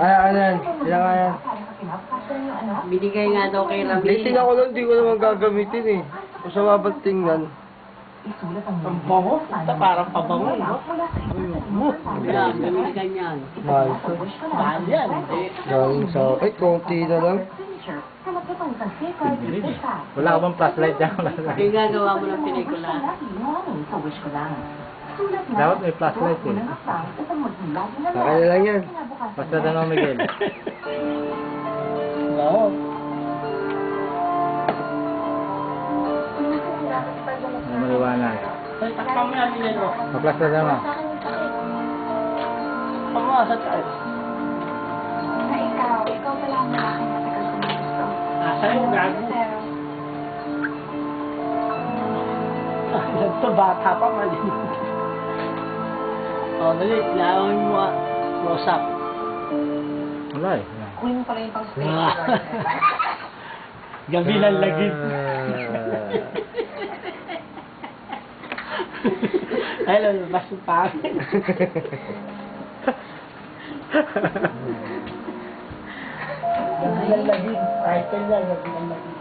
Ano yan? Ilang nga yan? Binigay nga daw kay Ramil. Tingnan ko lang, hindi ko naman gagamitin eh. Kung sa mabang tingnan. Ang bango. Ito parang pabango, no? Wala, binigay niyan. Mahal to. Mahal yan. Galing sa... Ay, konti na lang. Wala ka bang flashlight dyan? Yung gagawa mo ng pelikula. Dapat may flashlight eh. Saka na lang yan. Basta na Miguel. Oo. May maliwanag. Ay, takpan mo yan, Miguel. Ma-flash na naman. Pamasa tayo. Ikaw pala ang malaki na tagal ko na gusto. Asa yung gago? Ito bata pa man. O, dali, lawin mo. Close up. Wala eh. Kunin mo pala yung pang-stay. Gabi lang lagit. Ay, lalabas yung pangin. Gabi lang lagit. Kahit kanya, gabi lang lagit.